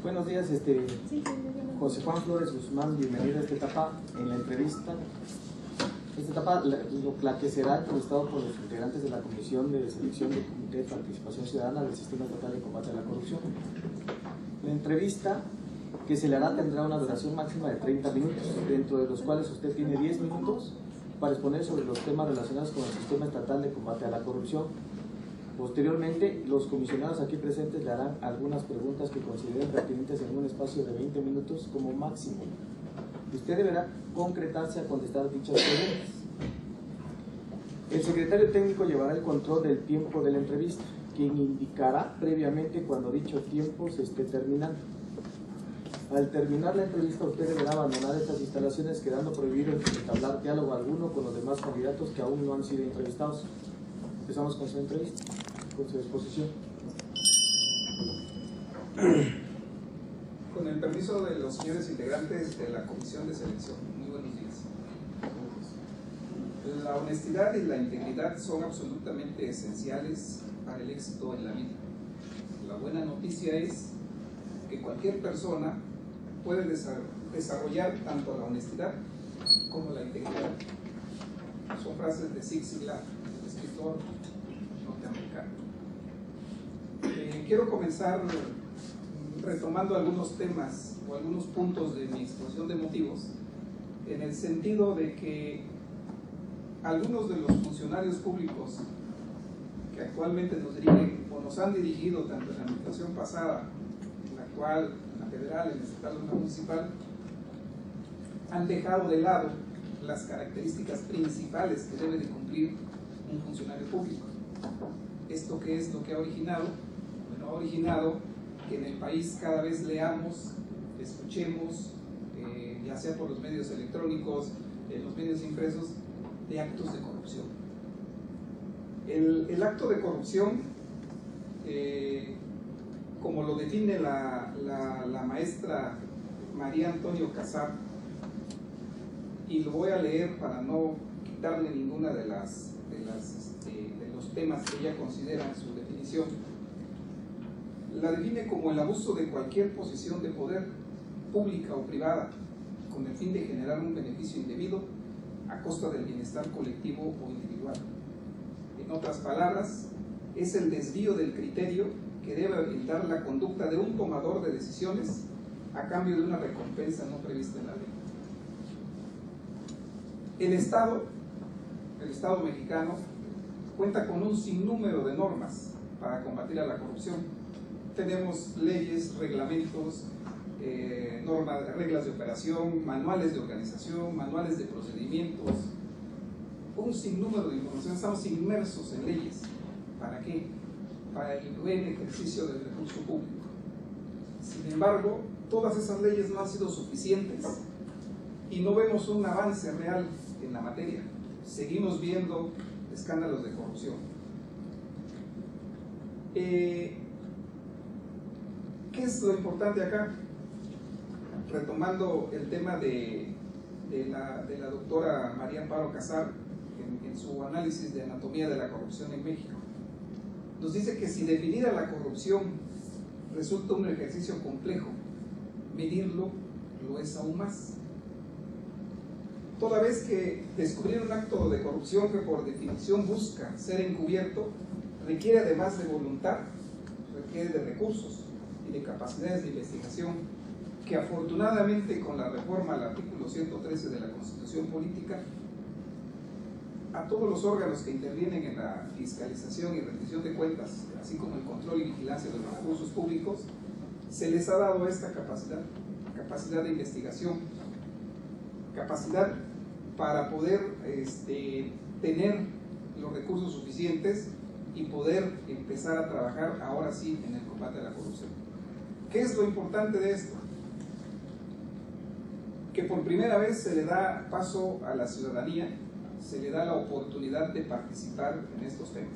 Buenos días, José Juan Flores Guzmán, bienvenido a esta etapa en la entrevista. Esta etapa, la que será entrevistado por los integrantes de la Comisión de Selección del Comité de Participación Ciudadana del Sistema Estatal de Combate a la Corrupción. La entrevista que se le hará tendrá una duración máxima de 30 minutos, dentro de los cuales usted tiene 10 minutos para exponer sobre los temas relacionados con el Sistema Estatal de Combate a la Corrupción. Posteriormente, los comisionados aquí presentes le harán algunas preguntas que consideren pertinentes en un espacio de 20 minutos como máximo. Usted deberá concretarse a contestar dichas preguntas. El secretario técnico llevará el control del tiempo de la entrevista, quien indicará previamente cuando dicho tiempo se esté terminando. Al terminar la entrevista, usted deberá abandonar estas instalaciones, quedando prohibido entablar diálogo alguno con los demás candidatos que aún no han sido entrevistados. Empezamos con su entrevista, con su exposición. Con el permiso de los señores integrantes de la Comisión de Selección, muy buenos días. La honestidad y la integridad son absolutamente esenciales para el éxito en la vida. La buena noticia es que cualquier persona puede desarrollar tanto la honestidad como la integridad. Son frases de Zig Ziglar, el escritor norteamericano. Quiero comenzar retomando algunos temas o algunos puntos de mi exposición de motivos, en el sentido de que algunos de los funcionarios públicos que actualmente nos dirigen o nos han dirigido tanto en la administración pasada, en la actual, en la federal, en la estatal o en la municipal, han dejado de lado las características principales que debe de cumplir un funcionario público. ¿Esto qué es lo que ha originado? Bueno, ha originado que en el país cada vez leamos, escuchemos, ya sea por los medios electrónicos, en los medios impresos, de actos de corrupción. El acto de corrupción, como lo define la maestra María Antonio Casar, y lo voy a leer para no quitarle ninguna de los temas que ella considera en su definición, la define como el abuso de cualquier posición de poder, pública o privada, con el fin de generar un beneficio indebido a costa del bienestar colectivo o individual. En otras palabras, es el desvío del criterio que debe orientar la conducta de un tomador de decisiones a cambio de una recompensa no prevista en la ley. El Estado mexicano cuenta con un sinnúmero de normas para combatir a la corrupción. Tenemos leyes, reglamentos, reglas de operación, manuales de organización, manuales de procedimientos, un sinnúmero de información. Estamos inmersos en leyes. ¿Para qué? Para el buen ejercicio del recurso público. Sin embargo, todas esas leyes no han sido suficientes y no vemos un avance real en la materia. Seguimos viendo escándalos de corrupción. ¿Qué es lo importante acá? Retomando el tema de la doctora María Amparo Casar en su análisis de anatomía de la corrupción en México, nos dice que si definir a la corrupción resulta un ejercicio complejo, medirlo lo es aún más. Toda vez que descubrir un acto de corrupción que por definición busca ser encubierto requiere además de voluntad, requiere de recursos y de capacidades de investigación que afortunadamente con la reforma al artículo 113 de la Constitución Política, a todos los órganos que intervienen en la fiscalización y rendición de cuentas, así como el control y vigilancia de los recursos públicos, se les ha dado esta capacidad de investigación, capacidad para poder tener los recursos suficientes y poder empezar a trabajar ahora sí en el combate a la corrupción. ¿Qué es lo importante de esto? Que por primera vez se le da paso a la ciudadanía, se le da la oportunidad de participar en estos temas.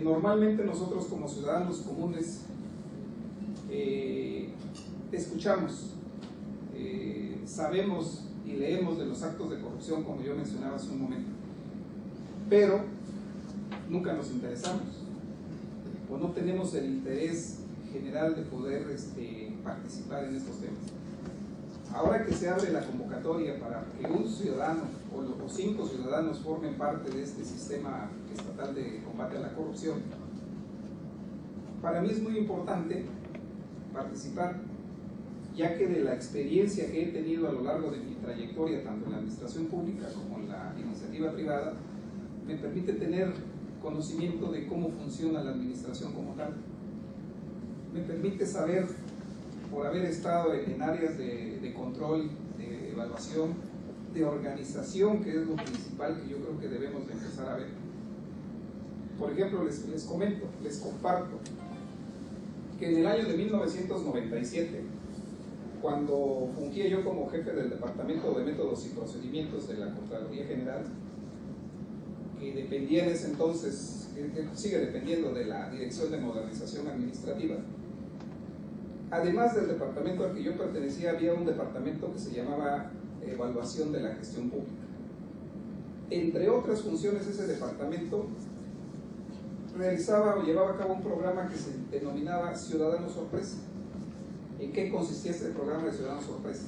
Normalmente nosotros como ciudadanos comunes escuchamos, sabemos y leemos de los actos de corrupción, como yo mencionaba hace un momento, pero nunca nos interesamos o no tenemos el interés general de poder participar en estos temas. Ahora que se abre la convocatoria para que un ciudadano o 5 ciudadanos formen parte de este sistema estatal de combate a la corrupción, para mí es muy importante participar, ya que de la experiencia que he tenido a lo largo de mi trayectoria, tanto en la administración pública como en la iniciativa privada, me permite tener conocimiento de cómo funciona la administración como tal. Me permite saber, por haber estado en áreas de control, de evaluación, de organización, que es lo principal que yo creo que debemos de empezar a ver. Por ejemplo, les comento, les comparto, que en el año de 1997, cuando fungía yo como jefe del Departamento de Métodos y Procedimientos de la Contraloría General, que dependía en ese entonces, que sigue dependiendo de la Dirección de Modernización Administrativa, además del departamento al que yo pertenecía, había un departamento que se llamaba Evaluación de la Gestión Pública. Entre otras funciones, ese departamento realizaba o llevaba a cabo un programa que se denominaba Ciudadano Sorpresa. ¿En qué consistía este programa de Ciudadano Sorpresa?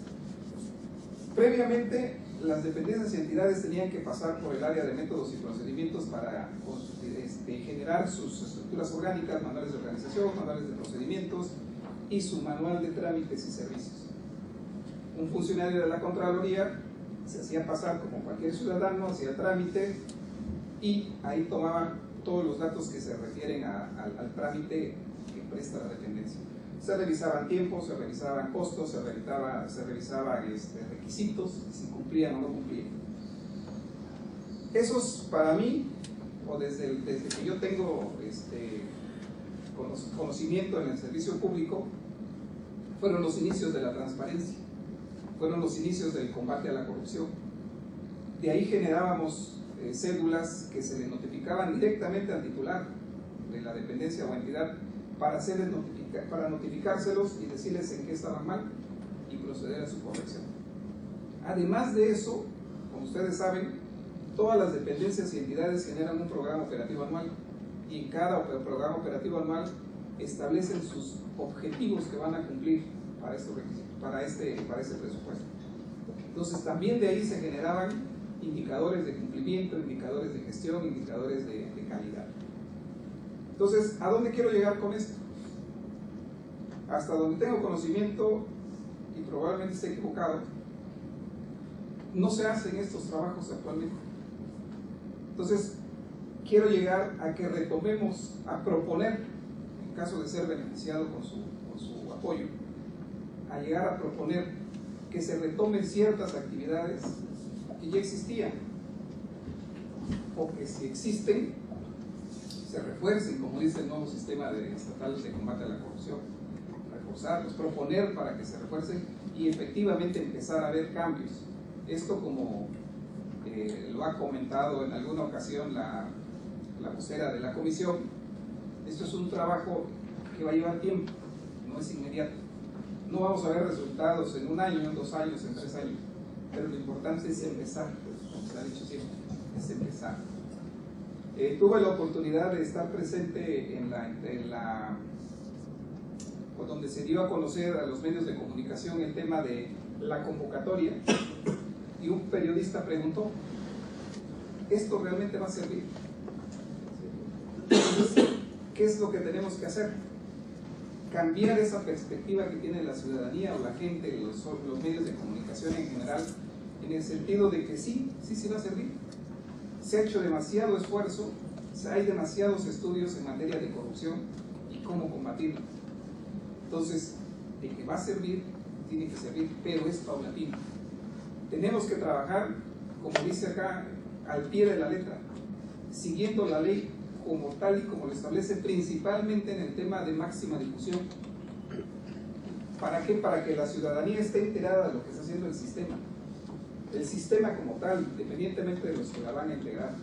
Previamente, las dependencias y entidades tenían que pasar por el área de métodos y procedimientos para generar sus estructuras orgánicas, manuales de organización, manuales de procedimientos y su manual de trámites y servicios. Un funcionario de la Contraloría se hacía pasar como cualquier ciudadano, hacía el trámite y ahí tomaba todos los datos que se refieren al trámite que presta la dependencia. Se revisaban tiempos, se revisaban costos, se revisaban requisitos, si cumplían o no cumplían. Esos, para mí, o desde que yo tengo conocimiento en el servicio público, fueron los inicios de la transparencia, fueron los inicios del combate a la corrupción. De ahí generábamos cédulas que se le notificaban directamente al titular de la dependencia o entidad para notificárselos y decirles en qué estaban mal y proceder a su corrección. Además de eso, como ustedes saben, todas las dependencias y entidades generan un programa operativo anual y en cada programa operativo anual establecen sus objetivos que van a cumplir para estos requisitos, para ese presupuesto. Entonces también de ahí se generaban indicadores de cumplimiento, indicadores de gestión, indicadores de calidad. Entonces, ¿a dónde quiero llegar con esto? Hasta donde tengo conocimiento, y probablemente esté equivocado, no se hacen estos trabajos actualmente. Entonces, quiero llegar a que retomemos, a proponer, en caso de ser beneficiado con su apoyo, a llegar a proponer que se retomen ciertas actividades que ya existían, o que si existen, se refuercen, como dice el nuevo sistema estatal de combate a la corrupción, reforzarlos, proponer para que se refuercen y efectivamente empezar a ver cambios. Esto, como lo ha comentado en alguna ocasión la vocera de la comisión, esto es un trabajo que va a llevar tiempo, no es inmediato. No vamos a ver resultados en 1 año, en 2 años, en 3 años, pero lo importante es empezar, como se ha dicho siempre, es empezar. Tuve la oportunidad de estar presente donde se dio a conocer a los medios de comunicación el tema de la convocatoria, y un periodista preguntó: ¿esto realmente va a servir? Entonces, ¿qué es lo que tenemos que hacer? Cambiar esa perspectiva que tiene la ciudadanía o la gente, los medios de comunicación en general, en el sentido de que sí va a servir. Se ha hecho demasiado esfuerzo, hay demasiados estudios en materia de corrupción y cómo combatirla. Entonces, de que va a servir, tiene que servir, pero es paulatino. Tenemos que trabajar, como dice acá, al pie de la letra, siguiendo la ley como tal y como lo establece, principalmente en el tema de máxima difusión. ¿Para qué? Para que la ciudadanía esté enterada de lo que está haciendo el sistema. El sistema como tal, independientemente de los que la van a integrar.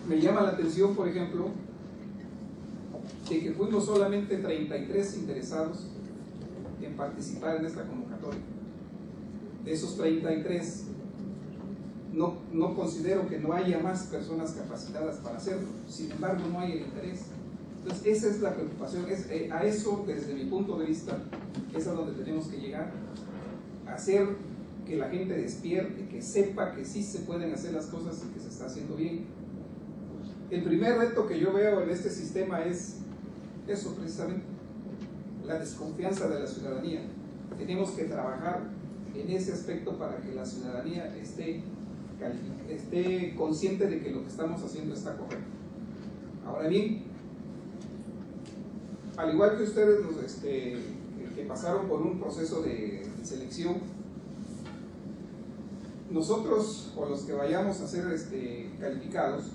Me llama la atención, por ejemplo, de que fuimos solamente 33 interesados en participar en esta convocatoria. De esos 33, no considero que no haya más personas capacitadas para hacerlo, sin embargo no hay el interés. Entonces esa es la preocupación, a eso desde mi punto de vista es a donde tenemos que llegar, a hacer que la gente despierte, que sepa que sí se pueden hacer las cosas y que se está haciendo bien. El primer reto que yo veo en este sistema es eso precisamente, la desconfianza de la ciudadanía. Tenemos que trabajar en ese aspecto para que la ciudadanía esté consciente de que lo que estamos haciendo está correcto. Ahora bien, al igual que ustedes que pasaron por un proceso de selección, nosotros o los que vayamos a ser calificados,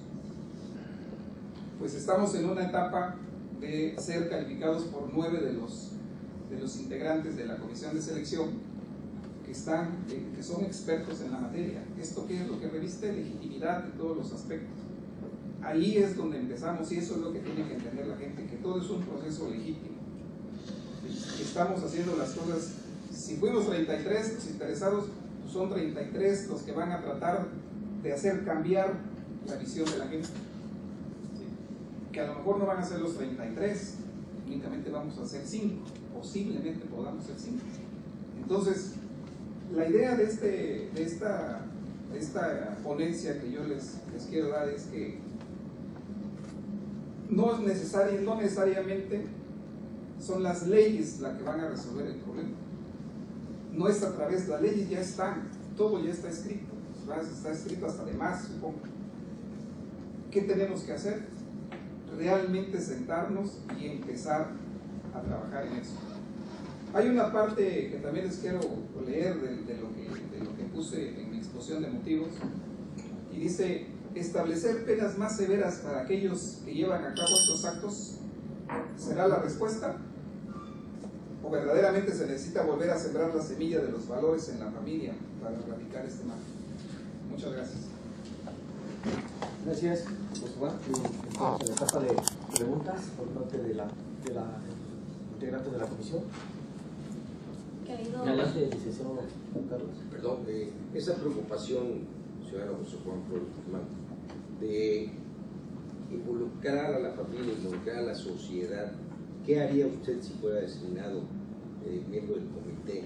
pues estamos en una etapa de ser calificados por 9 de los integrantes de la comisión de selección que son expertos en la materia. ¿Esto qué es lo que reviste? Legitimidad de todos los aspectos. Ahí es donde empezamos y eso es lo que tiene que entender la gente, que todo es un proceso legítimo. Estamos haciendo las cosas, si fuimos 33 los interesados, pues son 33 los que van a tratar de hacer cambiar la visión de la gente. Que a lo mejor no van a ser los 33, únicamente vamos a hacer 5, posiblemente podamos ser 5. Entonces, la idea de esta ponencia que yo les quiero dar es que no necesariamente son las leyes las que van a resolver el problema. No es a través de las leyes, ya están, todo ya está escrito, está escrito hasta de más, supongo. ¿Qué tenemos que hacer? Realmente sentarnos y empezar a trabajar en eso. Hay una parte que también les quiero leer de lo que puse en mi exposición de motivos, y dice: establecer penas más severas para aquellos que llevan a cabo estos actos será la respuesta, o verdaderamente se necesita volver a sembrar la semilla de los valores en la familia para erradicar este mal. Muchas gracias. Gracias. Pues bueno, entonces la etapa de preguntas por parte de la integrante de la comisión. Adelante, licenciado Carlos. Perdón, esa preocupación, ciudadano José Juan Flores Guzmán, de involucrar a la familia, involucrar a la sociedad, ¿qué haría usted si fuera designado miembro del comité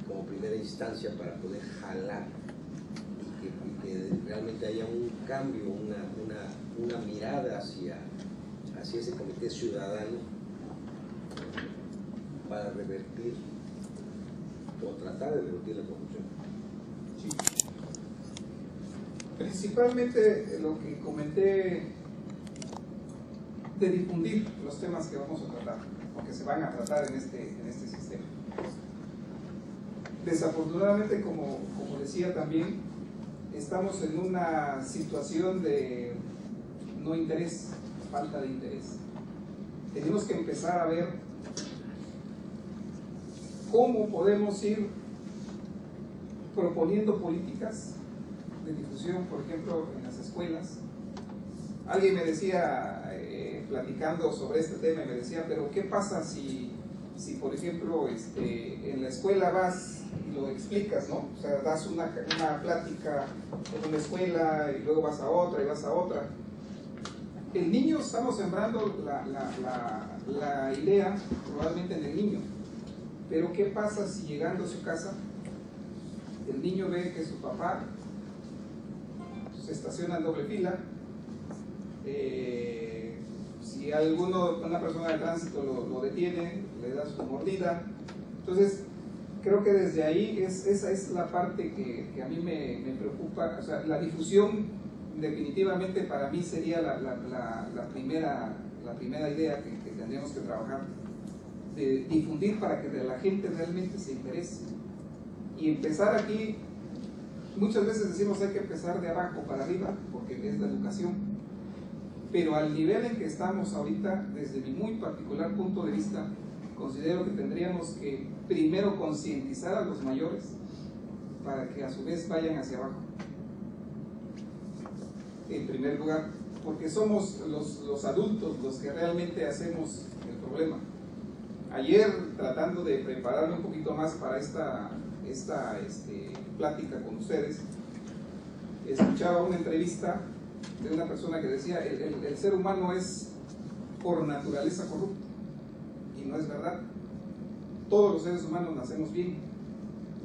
como primera instancia para poder jalar y que realmente haya un cambio, una mirada hacia ese comité ciudadano para revertir o tratar de revertir la corrupción? Sí. Principalmente lo que comenté de difundir los temas que vamos a tratar, o que se van a tratar en este sistema. Desafortunadamente, como decía también, estamos en una situación de no interés, falta de interés. Tenemos que empezar a ver cómo podemos ir proponiendo políticas de difusión, por ejemplo, en las escuelas. Alguien me decía, platicando sobre este tema, me decía, pero ¿qué pasa si por ejemplo, en la escuela vas y lo explicas, ¿no? O sea, das una plática en una escuela y luego vas a otra y vas a otra. El niño, estamos sembrando la idea probablemente en el niño, pero ¿qué pasa si llegando a su casa el niño ve que su papá se estaciona en doble fila? Si una persona de tránsito lo detiene, le da su mordida. Entonces, creo que desde ahí esa es la parte que a mí me preocupa. O sea, la difusión definitivamente para mí sería la primera idea que tendríamos que trabajar, de difundir para que la gente realmente se interese. Y empezar aquí, muchas veces decimos hay que empezar de abajo para arriba, porque es la educación. Pero al nivel en que estamos ahorita, desde mi muy particular punto de vista, considero que tendríamos que primero concientizar a los mayores para que a su vez vayan hacia abajo. En primer lugar, porque somos los adultos los que realmente hacemos el problema. Ayer, tratando de prepararme un poquito más para esta plática con ustedes, escuchaba una entrevista de una persona que decía, el ser humano es por naturaleza corrupto, y no es verdad. Todos los seres humanos nacemos bien,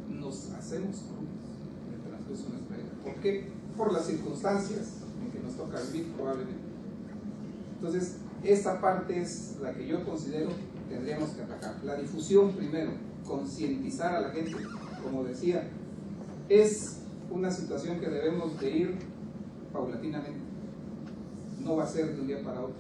nos hacemos corruptos en el transcurso de nuestra vida. ¿Por qué? Por las circunstancias en que nos toca vivir, probablemente. Entonces, esa parte es la que yo considero tendríamos que atacar. La difusión primero, concientizar a la gente, como decía, es una situación que debemos de ir paulatinamente. No va a ser de un día para otro.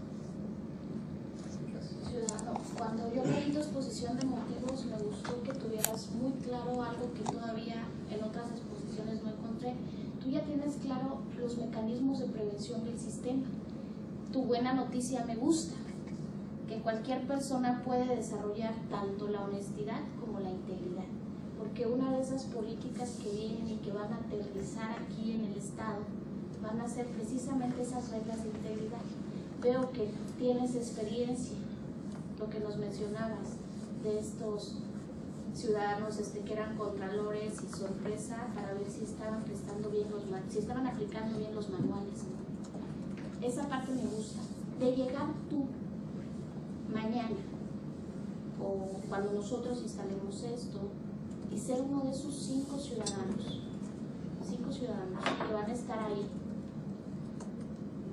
Ciudadano, cuando yo leí tu exposición de motivos, me gustó que tuvieras muy claro algo que todavía en otras exposiciones no encontré. Tú ya tienes claro los mecanismos de prevención del sistema. Tu buena noticia me gusta, que cualquier persona puede desarrollar tanto la honestidad como la integridad, porque una de esas políticas que vienen y que van a aterrizar aquí en el Estado van a ser precisamente esas reglas de integridad. Veo que tienes experiencia, lo que nos mencionabas de estos ciudadanos que eran contralores y sorpresa para ver si estaban prestando bien si estaban aplicando bien los manuales, ¿no? Esa parte me gusta. De llegar tú mañana o cuando nosotros instalemos esto y ser uno de esos 5 ciudadanos que van a estar ahí,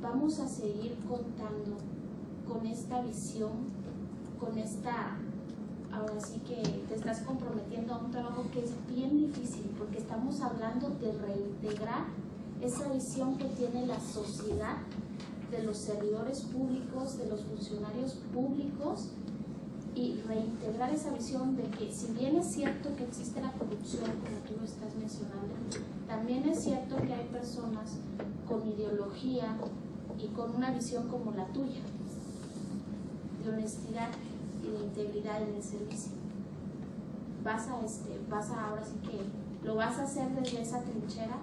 vamos a seguir contando con esta visión, con esta, ahora sí que te estás comprometiendo a un trabajo que es bien difícil, porque estamos hablando de reintegrar esa visión que tiene la sociedad de los servidores públicos, de los funcionarios públicos, y reintegrar esa visión de que si bien es cierto que existe la corrupción, como tú lo estás mencionando, también es cierto que hay personas con ideología y con una visión como la tuya, de honestidad y de integridad en el servicio. Vas a ahora sí que lo vas a hacer desde esa trinchera.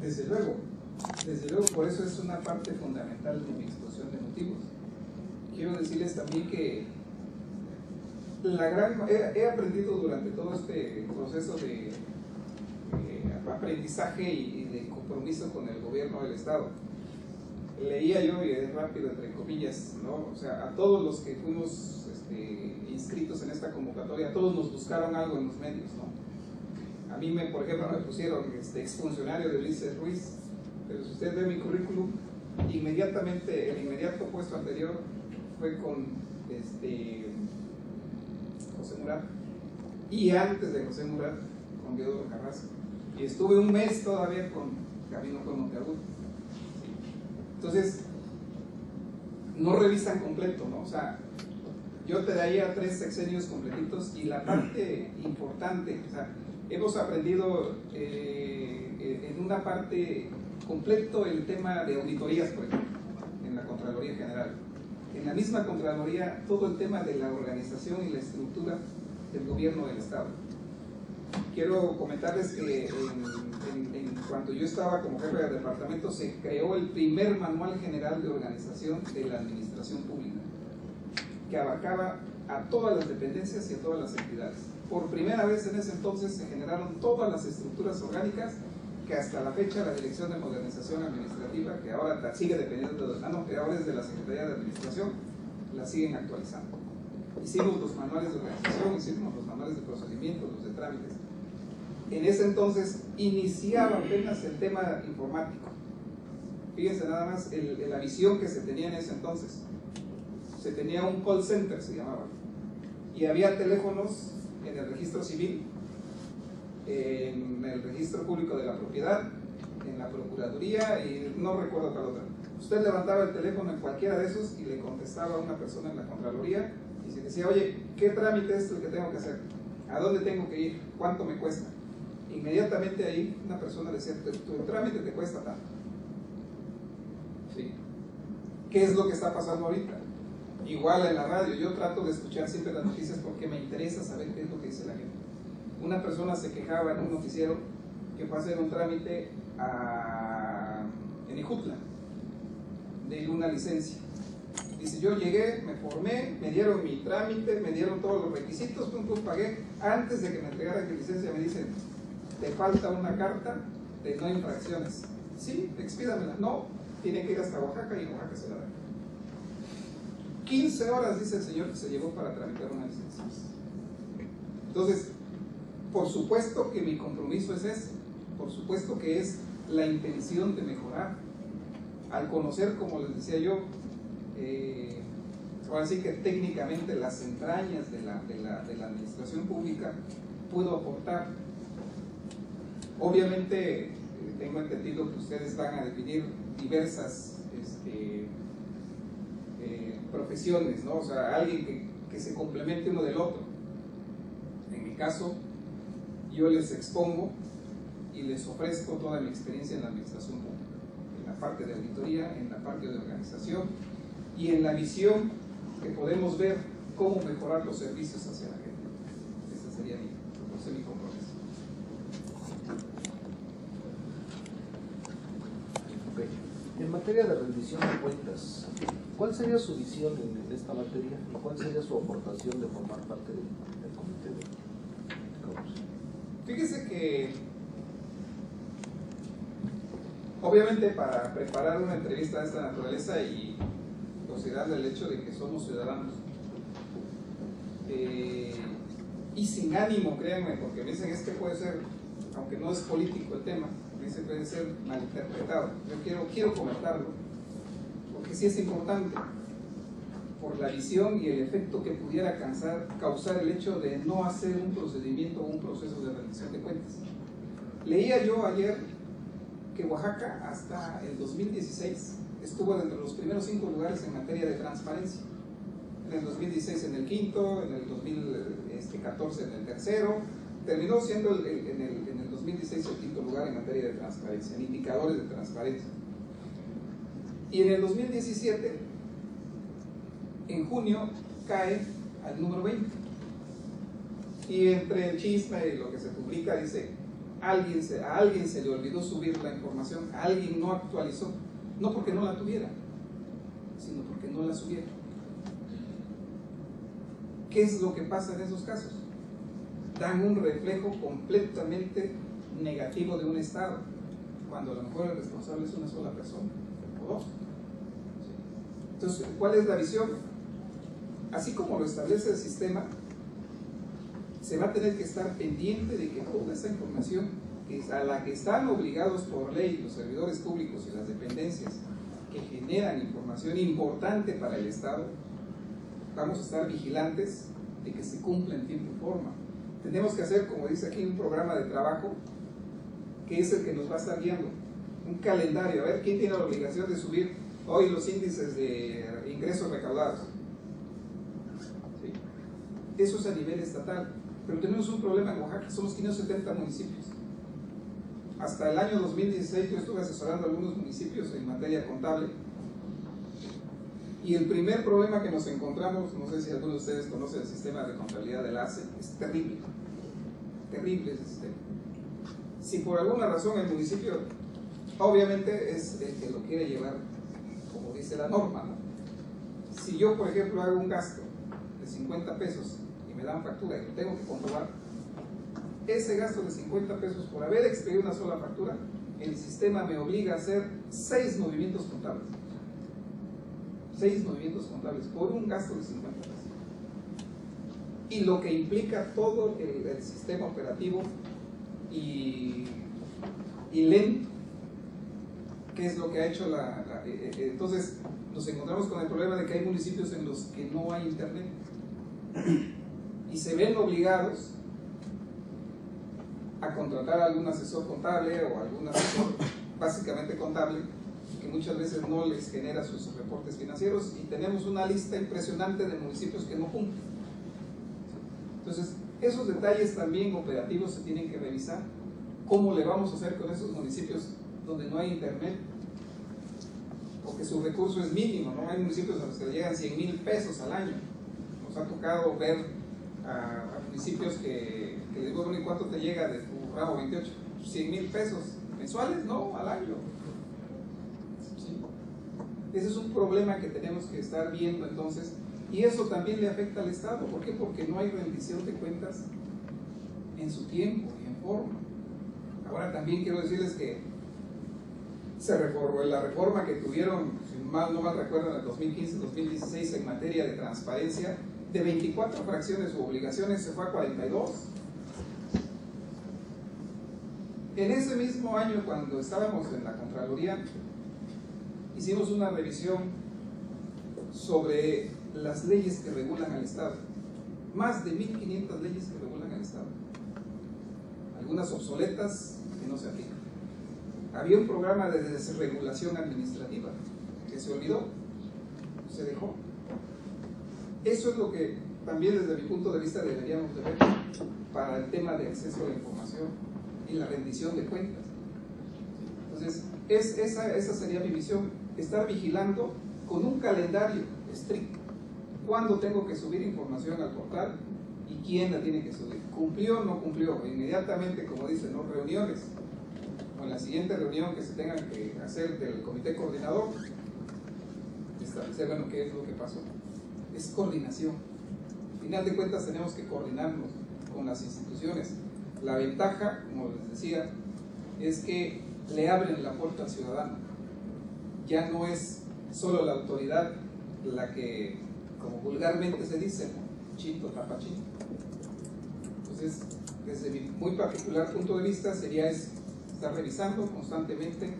Desde luego, por eso es una parte fundamental de mi exposición de motivos. Quiero decirles también que he aprendido durante todo este proceso de aprendizaje y de compromiso con el gobierno del Estado. Leía yo, y es rápido entre comillas, ¿no? O sea, a todos los que fuimos inscritos en esta convocatoria, todos nos buscaron algo en los medios, ¿no? A mí, por ejemplo, me pusieron exfuncionario de Ulises Ruiz, pero si usted ve mi currículum, inmediatamente, el inmediato puesto anterior fue con José Murat, y antes de José Murat con Diodoro Carrasco, y estuve un mes todavía con Camino con Monteagudo. Entonces, no revisan completo, ¿no? O sea, yo te daría 3 sexenios completitos, y la parte importante, o sea, hemos aprendido en una parte completo el tema de auditorías, por ejemplo, en la Contraloría General. En la misma Contraloría, todo el tema de la organización y la estructura del gobierno del Estado. Quiero comentarles que cuando yo estaba como jefe de departamento, se creó el primer manual general de organización de la administración pública, que abarcaba a todas las dependencias y a todas las entidades. Por primera vez en ese entonces se generaron todas las estructuras orgánicas que hasta la fecha la Dirección de Modernización Administrativa, que ahora sigue dependiendo que ahora es de la Secretaría de Administración, la siguen actualizando. Hicimos los manuales de organización, hicimos los manuales de procedimientos, los de trámites. En ese entonces iniciaba apenas el tema informático. Fíjense nada más la visión que se tenía en ese entonces. Se tenía un call center, se llamaba, y había teléfonos en el registro civil, en el registro público de la propiedad, en la procuraduría, y no recuerdo cuál otra. Usted levantaba el teléfono en cualquiera de esos y le contestaba a una persona en la Contraloría y se decía: oye, ¿qué trámite es el que tengo que hacer? ¿A dónde tengo que ir? ¿Cuánto me cuesta? Inmediatamente ahí una persona decía: tu trámite te cuesta tanto. ¿Sí? ¿Qué es lo que está pasando ahorita? Igual en la radio, yo trato de escuchar siempre las noticias porque me interesa saber qué es lo que dice la gente. Una persona se quejaba en un noticiero que fue a hacer un trámite en Ijutla de una licencia. Dice: yo llegué, me formé, me dieron mi trámite, me dieron todos los requisitos, pagué. Antes de que me entregaran mi licencia me dicen: te falta una carta de no infracciones. Sí, expídamela. No, tiene que ir hasta Oaxaca y en Oaxaca se la dan. 15 horas, dice el señor, que se llevó para tramitar una licencia. Entonces, por supuesto que mi compromiso es ese, por supuesto que es la intención de mejorar. Al conocer, como les decía yo, ahora sí que técnicamente las entrañas de la administración pública, puedo aportar. Obviamente, tengo entendido que ustedes van a definir diversas profesiones, ¿no? O sea, alguien que se complemente uno del otro. En mi caso, yo les expongo y les ofrezco toda mi experiencia en la administración pública, en la parte de auditoría, en la parte de organización y en la visión que podemos ver cómo mejorar los servicios hacia la gente. Ese sería mi compromiso. En materia de rendición de cuentas, ¿cuál sería su visión en esta materia y cuál sería su aportación de formar parte del comité de corrupción? Fíjese que obviamente para preparar una entrevista de esta naturaleza y considerando el hecho de que somos ciudadanos y sin ánimo, créanme, porque me dicen es que puede ser, aunque no es político el tema, me dicen puede ser malinterpretado. Yo quiero comentarlo porque sí es importante por la visión y el efecto que pudiera causar el hecho de no hacer un procedimiento o un proceso de rendición de cuentas. Leía yo ayer que Oaxaca hasta el 2016 estuvo dentro de los primeros 5 lugares en materia de transparencia. En el 2016 en el quinto, en el 2014 en el tercero, terminó siendo en el 2016 el quinto lugar en materia de transparencia, en indicadores de transparencia. Y en el 2017, en junio, cae al número 20. Y entre el chisme y lo que se publica, dice, a alguien se le olvidó subir la información, alguien no actualizó, no porque no la tuviera, sino porque no la subieron. ¿Qué es lo que pasa en esos casos? Dan un reflejo completamente negativo de un Estado, cuando a lo mejor el responsable es una sola persona o dos. Entonces, ¿cuál es la visión? Así como lo establece el sistema, se va a tener que estar pendiente de que toda esa información a la que están obligados por ley los servidores públicos y las dependencias que generan información importante para el Estado, vamos a estar vigilantes de que se cumpla en tiempo y forma. Tenemos que hacer, como dice aquí, un programa de trabajo que es el que nos va a estar guiando, un calendario, a ver quién tiene la obligación de subir hoy los índices de ingresos recaudados. ¿Sí? Eso es a nivel estatal, pero tenemos un problema en Oaxaca, somos 570 municipios. Hasta el año 2016 yo estuve asesorando a algunos municipios en materia contable y el primer problema que nos encontramos, no sé si algunos de ustedes conocen el sistema de contabilidad del ACE, es terrible, terrible ese sistema. Si por alguna razón el municipio, obviamente es el que lo quiere llevar como dice la norma, ¿no? Si yo por ejemplo hago un gasto de 50 pesos y me dan factura y lo tengo que comprobar, ese gasto de 50 pesos por haber expedido una sola factura, el sistema me obliga a hacer 6 movimientos contables. 6 movimientos contables por un gasto de 50 pesos. Y lo que implica todo el sistema operativo y lento, que es lo que ha hecho entonces nos encontramos con el problema de que hay municipios en los que no hay internet y se ven obligados a contratar a algún asesor contable o algún asesor básicamente contable que muchas veces no les genera sus reportes financieros y tenemos una lista impresionante de municipios que no cumplen. Entonces, esos detalles también operativos se tienen que revisar. ¿Cómo le vamos a hacer con esos municipios donde no hay internet? Porque su recurso es mínimo, ¿no? Hay municipios a los que le llegan 100,000 pesos al año. Nos ha tocado ver a municipios que les digo, bueno, ¿y cuánto te llega de tu ramo 28? 100,000 pesos mensuales, no, al año. ¿Sí? Ese es un problema que tenemos que estar viendo entonces, y eso también le afecta al Estado. ¿Por qué? Porque no hay rendición de cuentas en su tiempo y en forma. Ahora también quiero decirles que se reformó, la reforma que tuvieron, si no mal recuerdo, en el 2015-2016 en materia de transparencia, de 24 fracciones u obligaciones se fue a 42. En ese mismo año, cuando estábamos en la Contraloría, hicimos una revisión sobre las leyes que regulan al Estado. Más de 1.500 leyes que regulan al Estado. Algunas obsoletas que no se aplican. Había un programa de desregulación administrativa que se olvidó, se dejó. Eso es lo que también desde mi punto de vista deberíamos de ver para el tema de acceso a la información y la rendición de cuentas. Entonces, esa sería mi visión, estar vigilando con un calendario estricto cuándo tengo que subir información al portal y quién la tiene que subir. ¿Cumplió o no cumplió? Inmediatamente, como dicen, ¿no? Reuniones, o en la siguiente reunión que se tenga que hacer del comité coordinador, establecer, bueno, qué es lo que pasó. Es coordinación. Al final de cuentas tenemos que coordinarnos con las instituciones. La ventaja, como les decía, es que le abren la puerta al ciudadano. Ya no es solo la autoridad la que, como vulgarmente se dice, chinto tapa chinto. Entonces, desde mi muy particular punto de vista, sería estar revisando constantemente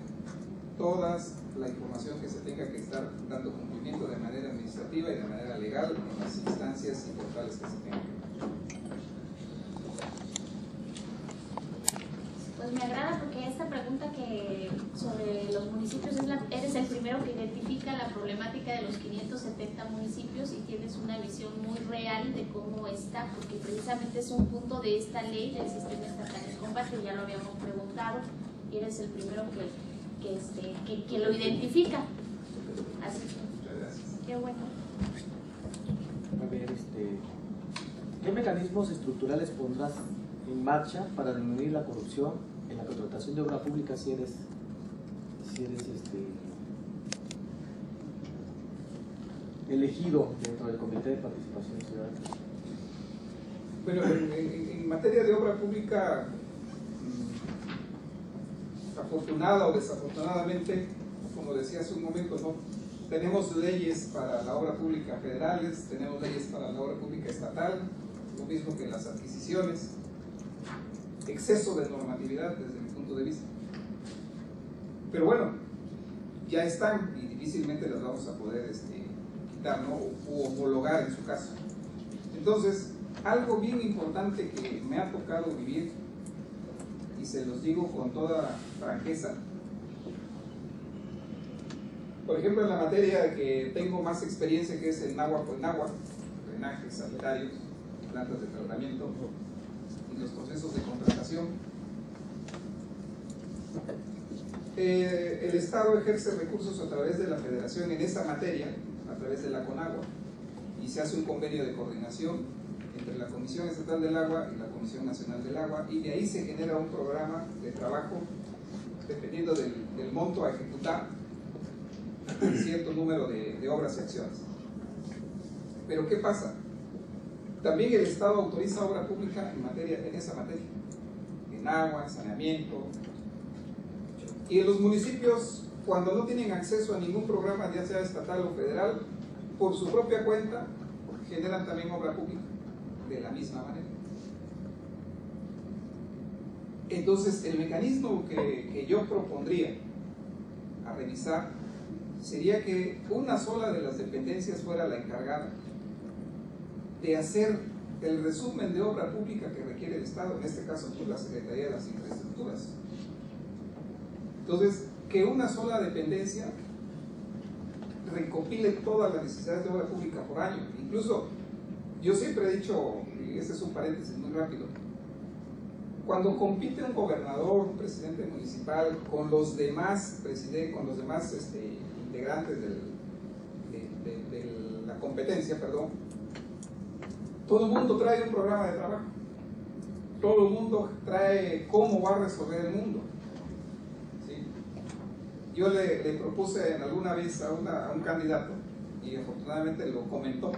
toda la información que se tenga que estar dando cumplimiento de manera administrativa y de manera legal en las instancias y portales que se tengan. Pues me agrada porque esta pregunta que sobre los municipios eres el primero que identifica la problemática de los 570 municipios y tienes una visión muy real de cómo está, porque precisamente es un punto de esta ley del sistema estatal de combate, ya lo habíamos preguntado y eres el primero que lo identifica. Así que, qué bueno. A ver, ¿qué mecanismos estructurales pondrás en marcha para disminuir la corrupción en la contratación de obra pública si eres elegido dentro del Comité de Participación Ciudadana? Bueno, en materia de obra pública, afortunada o desafortunadamente, como decía hace un momento, ¿no? Tenemos leyes para la obra pública federales, tenemos leyes para la obra pública estatal, lo mismo que las adquisiciones, exceso de normatividad desde mi punto de vista. Pero bueno, ya están y difícilmente las vamos a poder quitar, ¿no? O homologar en su caso. Entonces, algo bien importante que me ha tocado vivir, y se los digo con toda franqueza, por ejemplo, en la materia que tengo más experiencia, que es el agua con agua, drenajes sanitarios, plantas de tratamiento y los procesos de contratación, el Estado ejerce recursos a través de la Federación en esa materia, a través de la CONAGUA, y se hace un convenio de coordinación entre la Comisión Estatal del Agua y la Comisión Nacional del Agua, y de ahí se genera un programa de trabajo dependiendo del monto a ejecutar, cierto número de obras y acciones. Pero ¿qué pasa? También el Estado autoriza obra pública en esa materia, en agua, en saneamiento, y en los municipios, cuando no tienen acceso a ningún programa, ya sea estatal o federal, por su propia cuenta generan también obra pública de la misma manera. Entonces, el mecanismo que yo propondría a revisar sería que una sola de las dependencias fuera la encargada de hacer el resumen de obra pública que requiere el Estado, en este caso pues, la Secretaría de las Infraestructuras. Entonces, que una sola dependencia recopile todas las necesidades de obra pública por año. Incluso, yo siempre he dicho, y este es un paréntesis muy rápido, cuando compite un gobernador, un presidente municipal con los demás integrantes de la competencia, todo el mundo trae un programa de trabajo, todo el mundo trae cómo va a resolver el mundo. ¿Sí? Yo le propuse alguna vez a un candidato, y afortunadamente lo comentó,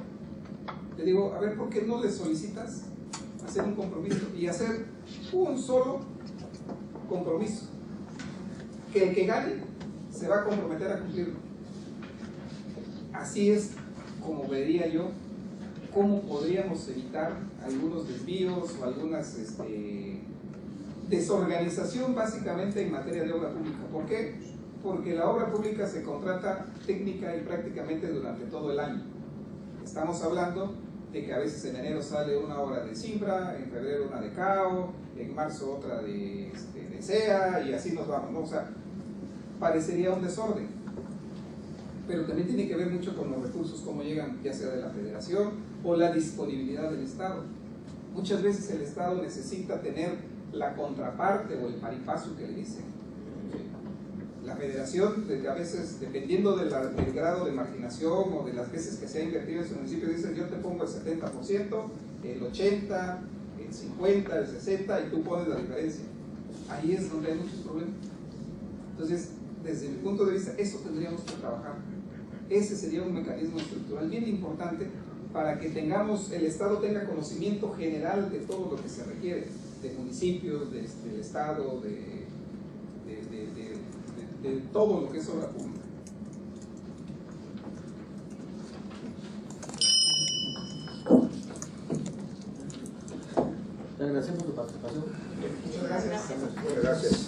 le digo, a ver, ¿por qué no le solicitas hacer un compromiso y hacer un solo compromiso? Que el que gane se va a comprometer a cumplirlo. Así es como vería yo cómo podríamos evitar algunos desvíos o algunas desorganización básicamente en materia de obra pública. ¿Por qué? Porque la obra pública se contrata técnica y prácticamente durante todo el año. Estamos hablando de que a veces en enero sale una obra de Cimbra, en febrero una de CAO, en marzo otra de SEA y así nos vamos, ¿no? O sea, parecería un desorden, pero también tiene que ver mucho con los recursos, cómo llegan, ya sea de la federación o la disponibilidad del Estado. Muchas veces el Estado necesita tener la contraparte o el paripaso que le dicen. La federación, a veces, dependiendo del grado de marginación o de las veces que se ha invertido en su municipio, dicen yo te pongo el 70%, el 80%, el 50%, el 60% y tú pones la diferencia. Ahí es donde hay muchos problemas. Entonces, desde mi punto de vista, eso tendríamos que trabajar. Ese sería un mecanismo estructural bien importante para que tengamos, el Estado tenga conocimiento general de todo lo que se requiere, de municipios, del Estado, de todo lo que es obra pública. Te agradecemos tu participación. Muchas gracias. Gracias.